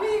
20